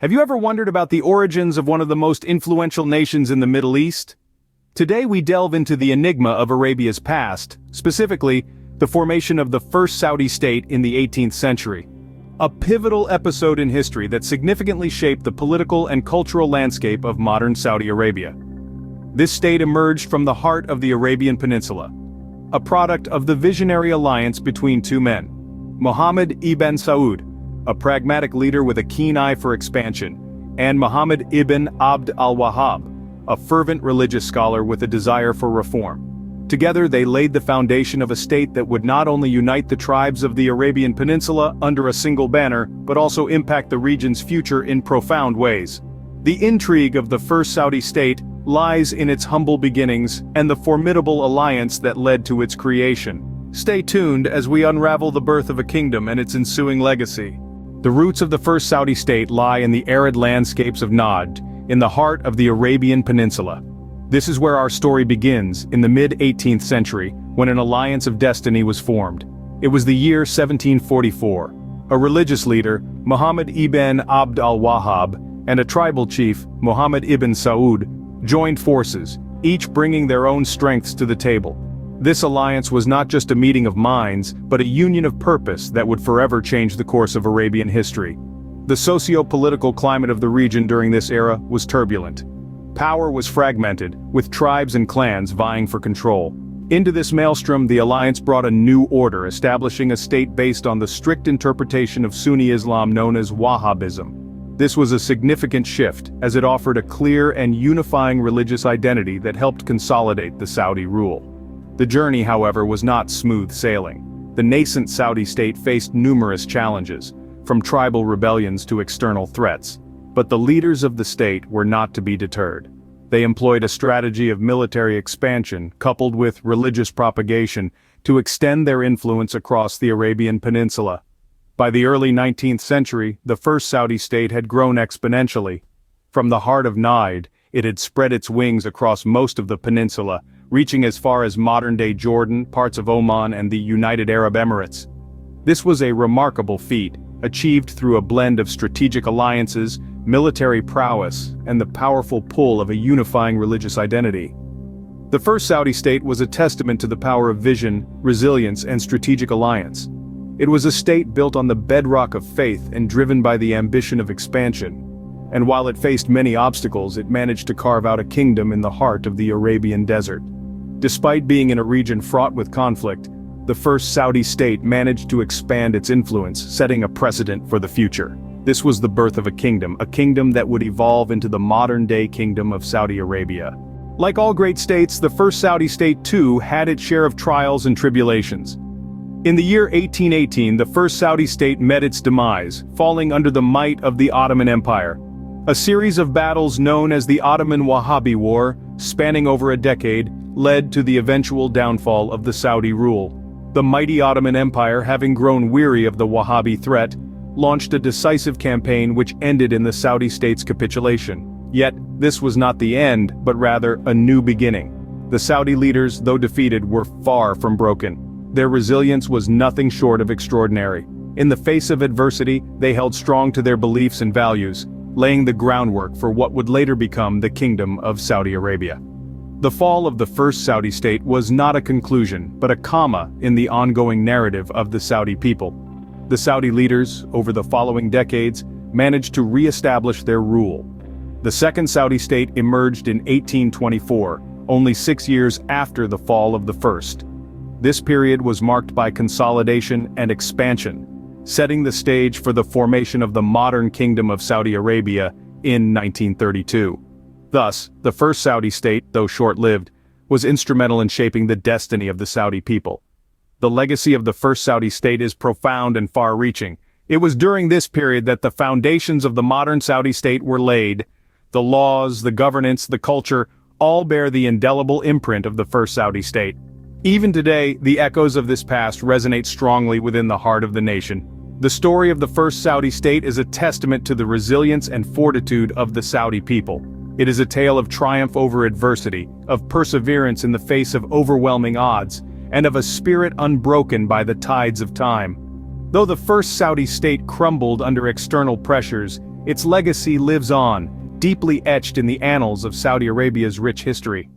Have you ever wondered about the origins of one of the most influential nations in the Middle East? Today we delve into the enigma of Arabia's past, specifically, the formation of the first Saudi state in the 18th century. A pivotal episode in history that significantly shaped the political and cultural landscape of modern Saudi Arabia. This state emerged from the heart of the Arabian Peninsula, a product of the visionary alliance between two men. Muhammad ibn Saud, a pragmatic leader with a keen eye for expansion, and Muhammad ibn Abd al-Wahhab, a fervent religious scholar with a desire for reform. Together they laid the foundation of a state that would not only unite the tribes of the Arabian Peninsula under a single banner, but also impact the region's future in profound ways. The intrigue of the first Saudi state lies in its humble beginnings and the formidable alliance that led to its creation. Stay tuned as we unravel the birth of a kingdom and its ensuing legacy. The roots of the first Saudi state lie in the arid landscapes of Najd, in the heart of the Arabian Peninsula. This is where our story begins, in the mid-18th century, when an alliance of destiny was formed. It was the year 1744. A religious leader, Muhammad ibn Abd al-Wahhab, and a tribal chief, Muhammad ibn Saud, joined forces, each bringing their own strengths to the table. This alliance was not just a meeting of minds, but a union of purpose that would forever change the course of Arabian history. The socio-political climate of the region during this era was turbulent. Power was fragmented, with tribes and clans vying for control. Into this maelstrom, the alliance brought a new order, establishing a state based on the strict interpretation of Sunni Islam known as Wahhabism. This was a significant shift, as it offered a clear and unifying religious identity that helped consolidate the Saudi rule. The journey, however, was not smooth sailing. The nascent Saudi state faced numerous challenges, from tribal rebellions to external threats. But the leaders of the state were not to be deterred. They employed a strategy of military expansion, coupled with religious propagation, to extend their influence across the Arabian Peninsula. By the early 19th century, the first Saudi state had grown exponentially. From the heart of Najd, it had spread its wings across most of the peninsula, reaching as far as modern-day Jordan, parts of Oman, and the United Arab Emirates. This was a remarkable feat, achieved through a blend of strategic alliances, military prowess, and the powerful pull of a unifying religious identity. The first Saudi state was a testament to the power of vision, resilience, and strategic alliance. It was a state built on the bedrock of faith and driven by the ambition of expansion. And while it faced many obstacles, it managed to carve out a kingdom in the heart of the Arabian desert. Despite being in a region fraught with conflict, the first Saudi state managed to expand its influence, setting a precedent for the future. This was the birth of a kingdom that would evolve into the modern-day Kingdom of Saudi Arabia. Like all great states, the first Saudi state too had its share of trials and tribulations. In the year 1818, the first Saudi state met its demise, falling under the might of the Ottoman Empire. A series of battles known as the Ottoman Wahhabi War, spanning over a decade, led to the eventual downfall of the Saudi rule. The mighty Ottoman Empire, having grown weary of the Wahhabi threat, launched a decisive campaign which ended in the Saudi state's capitulation. Yet, this was not the end, but rather a new beginning. The Saudi leaders, though defeated, were far from broken. Their resilience was nothing short of extraordinary. In the face of adversity, they held strong to their beliefs and values, laying the groundwork for what would later become the Kingdom of Saudi Arabia. The fall of the first Saudi state was not a conclusion, but a comma in the ongoing narrative of the Saudi people. The Saudi leaders, over the following decades, managed to re-establish their rule. The second Saudi state emerged in 1824, only 6 years after the fall of the first. This period was marked by consolidation and expansion, setting the stage for the formation of the modern Kingdom of Saudi Arabia in 1932. Thus, the first Saudi state, though short-lived, was instrumental in shaping the destiny of the Saudi people. The legacy of the first Saudi state is profound and far-reaching. It was during this period that the foundations of the modern Saudi state were laid. The laws, the governance, the culture, all bear the indelible imprint of the first Saudi state. Even today, the echoes of this past resonate strongly within the heart of the nation. The story of the first Saudi state is a testament to the resilience and fortitude of the Saudi people. It is a tale of triumph over adversity, of perseverance in the face of overwhelming odds, and of a spirit unbroken by the tides of time. Though the first Saudi state crumbled under external pressures, its legacy lives on, deeply etched in the annals of Saudi Arabia's rich history.